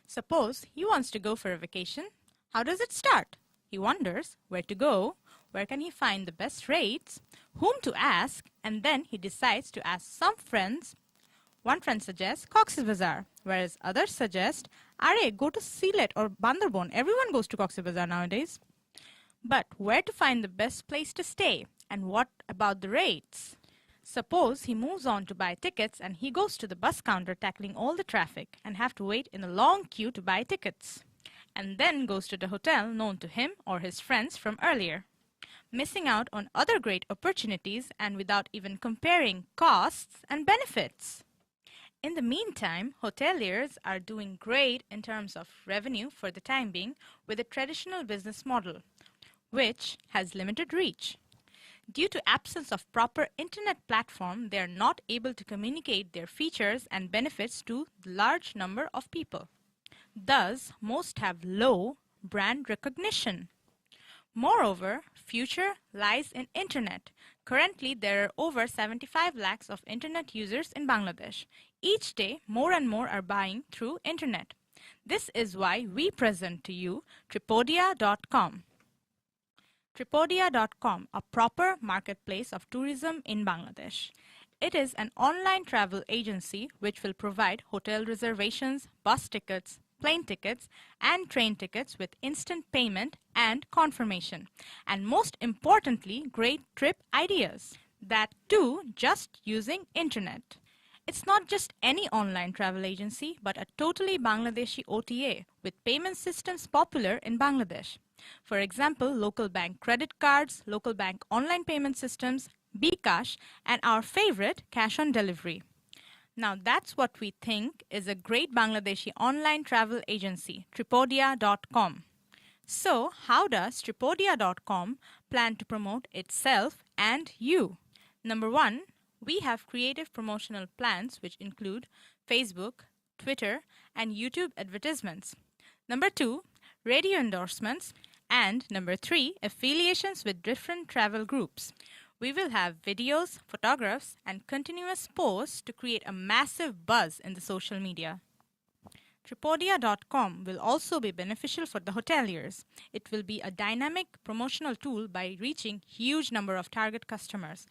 Suppose he wants to go for a vacation. How does it start? He wonders where to go, where can he find the best rates, whom to ask, and then he decides to ask some friends. One friend suggests Cox's Bazar, whereas others suggest, Are, go to Sylhet or Bandarban. Everyone goes to Cox's Bazar nowadays. But where to find the best place to stay? And what about the rates? Suppose he moves on to buy tickets and he goes to the bus counter tackling all the traffic and have to wait in a long queue to buy tickets. And then goes to the hotel known to him or his friends from earlier, missing out on other great opportunities and without even comparing costs and benefits. In the meantime, hoteliers are doing great in terms of revenue for the time being with a traditional business model, which has limited reach. Due to absence of proper internet platform, they are not able to communicate their features and benefits to the large number of people. Thus, most have low brand recognition. Moreover, future lies in internet. Currently, there are over 75 lakhs of internet users in Bangladesh. Each day, more and more are buying through internet. This is why we present to you Tripodia.com. Tripodia.com, a proper marketplace of tourism in Bangladesh. It is an online travel agency which will provide hotel reservations, bus tickets, plane tickets, and train tickets with instant payment and confirmation. And most importantly, great trip ideas. That too, just using internet. It's not just any online travel agency, but a totally Bangladeshi OTA with payment systems popular in Bangladesh. For example, local bank credit cards, local bank online payment systems, bKash, and our favorite, cash on delivery. Now that's what we think is a great Bangladeshi online travel agency, Tripodia.com. So how does Tripodia.com plan to promote itself and you? Number one, we have creative promotional plans which include Facebook, Twitter, and YouTube advertisements. Number two, radio endorsements. And number three, affiliations with different travel groups. We will have videos, photographs, and continuous posts to create a massive buzz in the social media. Tripodia.com will also be beneficial for the hoteliers. It will be a dynamic promotional tool by reaching huge number of target customers.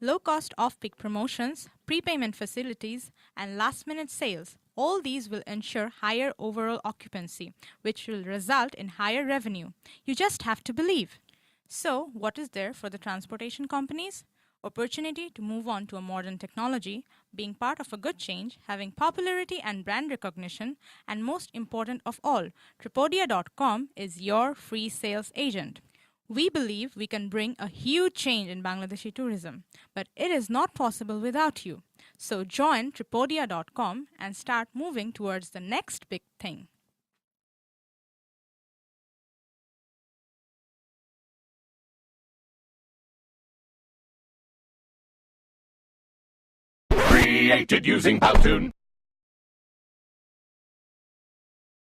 Low-cost off-peak promotions, prepayment facilities, and last-minute sales. All these will ensure higher overall occupancy, which will result in higher revenue. You just have to believe. So, what is there for the transportation companies? Opportunity to move on to a modern technology, being part of a good change, having popularity and brand recognition, and most important of all, Tripodia.com is your free sales agent. We believe we can bring a huge change in Bangladeshi tourism, but it is not possible without you. So join Tripodia.com and start moving towards the next big thing. Created using Powtoon.